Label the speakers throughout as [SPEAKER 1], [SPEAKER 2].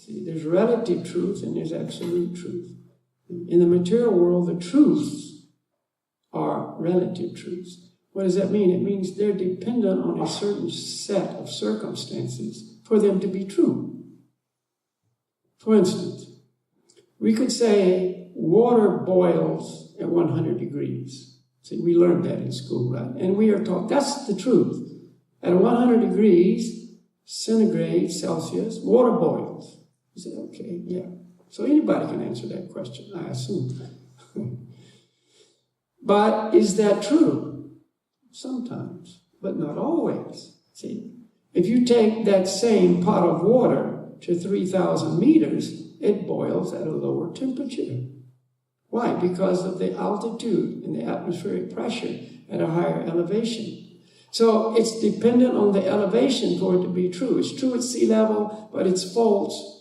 [SPEAKER 1] See, there's relative truth and there's absolute truth. In the material world, the truths are relative truths. What does that mean? It means they're dependent on a certain set of circumstances for them to be true. For instance, we could say water boils at 100 degrees. See, we learned that in school, right? And we are taught that's the truth. At 100 degrees centigrade Celsius, water boils. You say, okay, yeah. So anybody can answer that question, I assume. But is that true? Sometimes, but not always. See, if you take that same pot of water to 3,000 meters, it boils at a lower temperature. Why? Because of the altitude and the atmospheric pressure at a higher elevation. So it's dependent on the elevation for it to be true. It's true at sea level, but it's false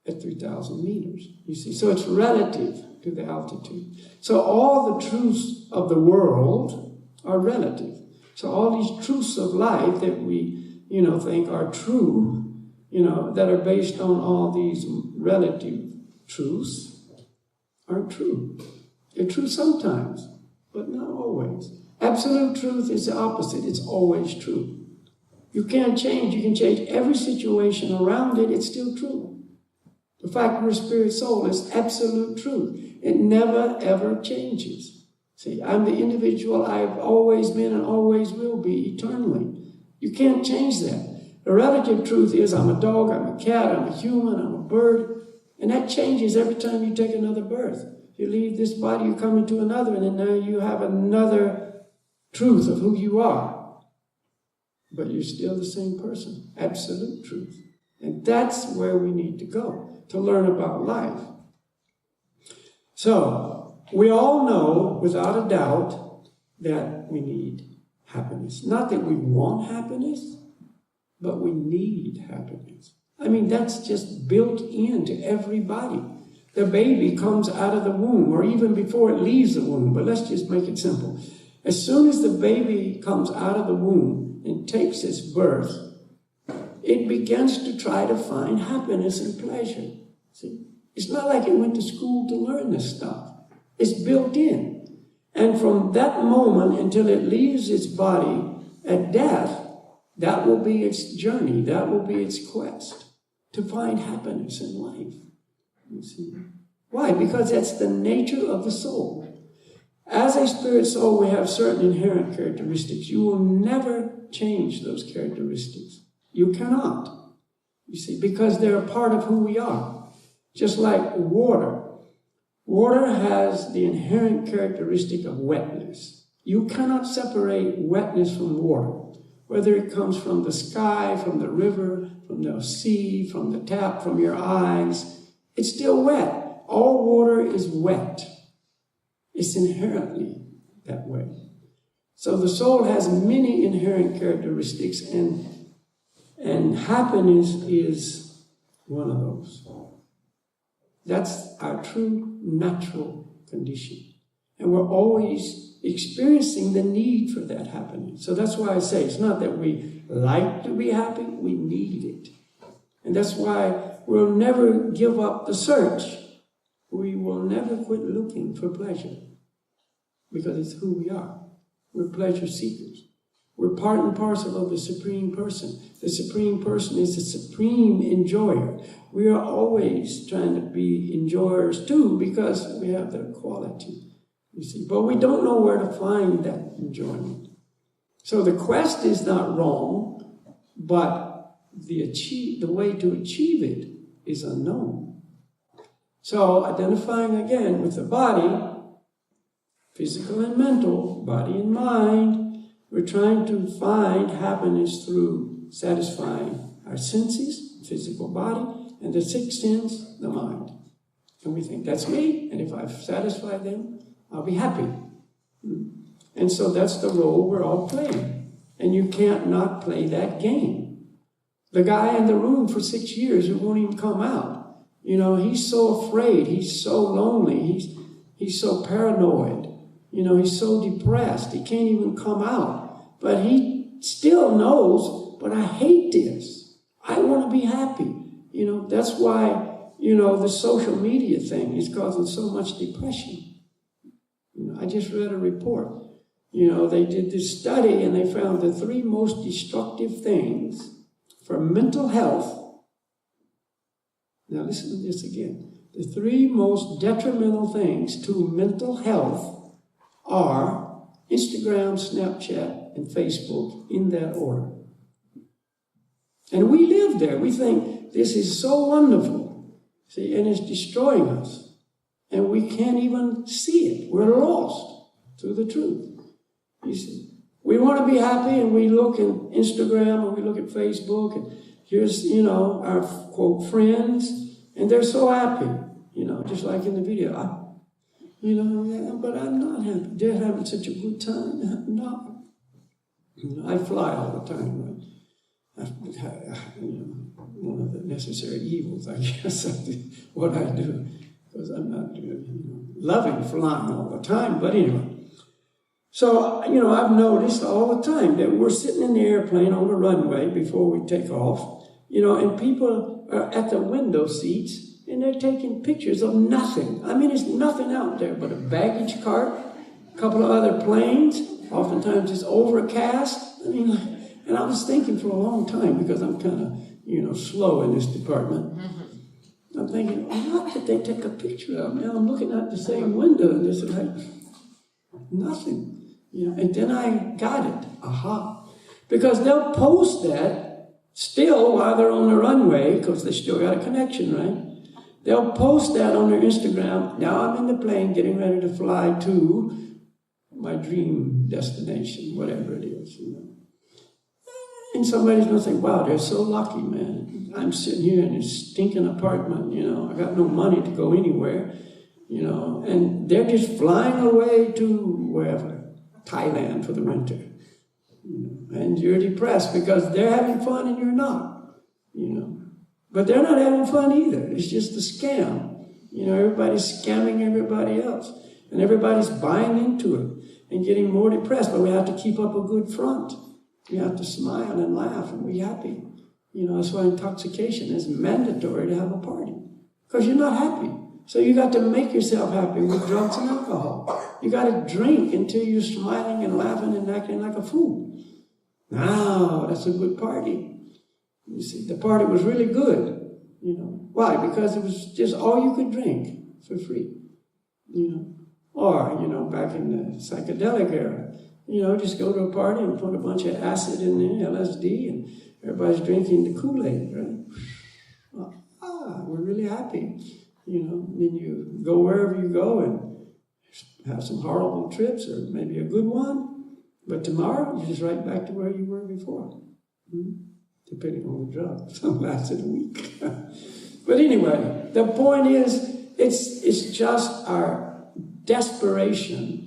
[SPEAKER 1] at 3,000 meters. You see, so it's relative to the altitude. So all the truths of the world are relative. So all these truths of life that we, think are true, that are based on all these relative truths aren't true. They're true sometimes, but not always. Absolute truth is the opposite. It's always true. You can't change. You can change every situation around it. It's still true. The fact we're spirit soul is absolute truth. It never, ever changes. See, I'm the individual I've always been and always will be eternally. You can't change that. The relative truth is I'm a dog, I'm a cat, I'm a human, I'm a bird. And that changes every time you take another birth. You leave this body, you come into another, and then now you have another truth of who you are. But you're still the same person. Absolute truth. And that's where we need to go to learn about life. So, we all know, without a doubt, that we need happiness. Not that we want happiness, but we need happiness. I mean, that's just built into everybody. The baby comes out of the womb, or even before it leaves the womb, but let's just make it simple. As soon as the baby comes out of the womb and takes its birth, it begins to try to find happiness and pleasure. See? It's not like it went to school to learn this stuff. It's built in. And from that moment until it leaves its body at death, that will be its journey. That will be its quest to find happiness in life. You see? Why? Because that's the nature of the soul. As a spirit soul, we have certain inherent characteristics. You will never change those characteristics. You cannot. You see, because they're a part of who we are. Just like water. Water has the inherent characteristic of wetness. You cannot separate wetness from water. Whether it comes from the sky, from the river, from the sea, from the tap, from your eyes, it's still wet. All water is wet. It's inherently that way. So the soul has many inherent characteristics, and happiness is one of those. That's our true natural condition. And we're always experiencing the need for that happiness. So that's why I say it's not that we like to be happy, we need it. And that's why we'll never give up the search. We will never quit looking for pleasure. Because it's who we are. We're pleasure seekers. We're part and parcel of the Supreme Person. The Supreme Person is the supreme enjoyer. We are always trying to be enjoyers too, because we have that quality, you see. But we don't know where to find that enjoyment. So the quest is not wrong, but the way to achieve it is unknown. So identifying again with the body, physical and mental, body and mind, we're trying to find happiness through satisfying our senses, physical body, and the sixth sense, the mind. And we think, that's me, and if I've satisfied them, I'll be happy. And so that's the role we're all playing. And you can't not play that game. The guy in the room for 6 years who won't even come out, he's so afraid, he's so lonely, he's so paranoid. He's so depressed, he can't even come out. But he still knows, but I hate this. I want to be happy. That's why, the social media thing is causing so much depression. I just read a report. They did this study and they found the 3 most destructive things for mental health. Now listen to this again. The 3 most detrimental things to mental health are Instagram, Snapchat, and Facebook, in that order. And we live there. We think this is so wonderful. See, and it's destroying us. And we can't even see it. We're lost to the truth. You see, we want to be happy, and we look at Instagram, or we look at Facebook, and here's, our, quote, friends, and they're so happy, just like in the video. But I'm not happy. They're having such a good time. I'm not. I fly all the time, right? One of the necessary evils, I guess, of what I do, because I'm not loving flying all the time. But anyway, so, I've noticed all the time that we're sitting in the airplane on the runway before we take off, and people are at the window seats, and they're taking pictures of nothing. I mean, there's nothing out there but a baggage cart, a couple of other planes. Oftentimes it's overcast. And I was thinking for a long time, because I'm kind of, slow in this department. I'm thinking, what did they take a picture of? Now I'm looking at the same window, and it's like nothing. And then I got it. Aha. Because they'll post that still while they're on the runway, because they still got a connection, right? They'll post that on their Instagram. Now I'm in the plane getting ready to fly to my dream destination, whatever it is, And somebody's going to think, wow, they're so lucky, man. I'm sitting here in this stinking apartment, I got no money to go anywhere, and they're just flying away to wherever, Thailand for the winter, and you're depressed because they're having fun and you're not, But they're not having fun either. It's just a scam. Everybody's scamming everybody else, and everybody's buying into it and getting more depressed, but we have to keep up a good front. You have to smile and laugh and be happy. That's why intoxication is mandatory to have a party. Because you're not happy. So you got to make yourself happy with drugs and alcohol. You got to drink until you're smiling and laughing and acting like a fool. Now, that's a good party. You see, the party was really good. Why? Because it was just all you could drink for free. Or, back in the psychedelic era, just go to a party and put a bunch of acid in there, LSD, and everybody's drinking the Kool-Aid, right? We're really happy. Then you go wherever you go and have some horrible trips, or maybe a good one, but tomorrow you're just right back to where you were before. Depending on the drug. Some lasted a week. But anyway, the point is, it's just our desperation.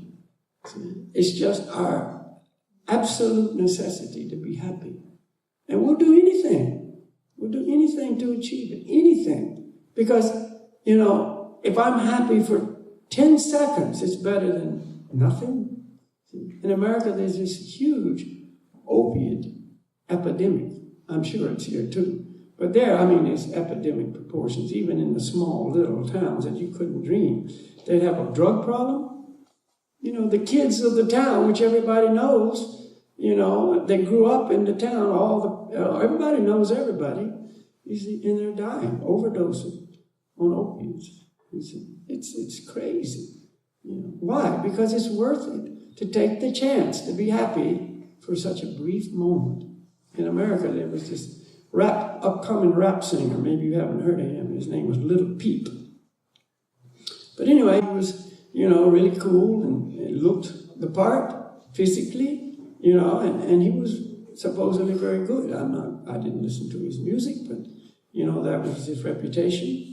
[SPEAKER 1] It's just our absolute necessity to be happy. And we'll do anything. We'll do anything to achieve it. Anything. Because, if I'm happy for 10 seconds, it's better than nothing. In America, there's this huge opiate epidemic. I'm sure it's here too. But there, it's epidemic proportions, even in the small little towns that you couldn't dream. They'd have a drug problem. The kids of the town, which everybody knows, they grew up in the town, everybody knows everybody, you see, and they're dying, overdosing on opiates. You see, it's crazy. Why? Because it's worth it to take the chance to be happy for such a brief moment. In America, there was this upcoming rap singer. Maybe you haven't heard of him. His name was Little Peep. But anyway, he was, really cool and looked the part physically, and he was supposedly very good. I didn't listen to his music, but, that was his reputation,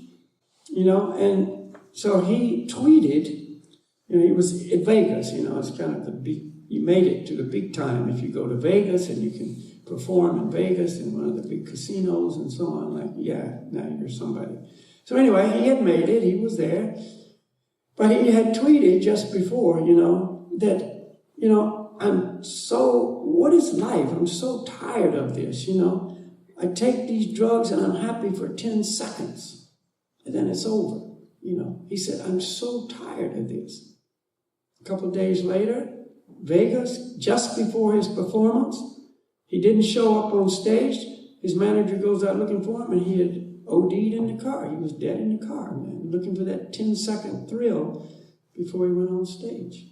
[SPEAKER 1] and so he tweeted, he was at Vegas, it's kind of the big, you made it to the big time if you go to Vegas and you can perform in Vegas in one of the big casinos and so on. Now you're somebody. So anyway, he had made it. He was there. But he had tweeted just before, that, what is life? I'm so tired of this, I take these drugs and I'm happy for 10 seconds. And then it's over. He said, I'm so tired of this. A couple of days later, Vegas, just before his performance, he didn't show up on stage. His manager goes out looking for him, and he had OD'd in the car. He was dead in the car, man, looking for that 10-second thrill before he went on stage.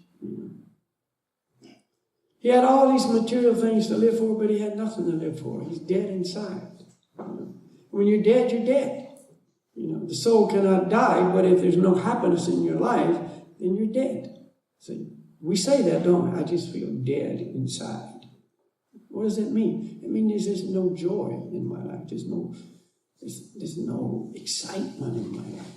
[SPEAKER 1] He had all these material things to live for, but he had nothing to live for. He's dead inside. When you're dead, you're dead. The soul cannot die, but if there's no happiness in your life, then you're dead. See, we say that, don't we? I just feel dead inside. What does that mean? It means there's no joy in my life. There's no excitement in my life.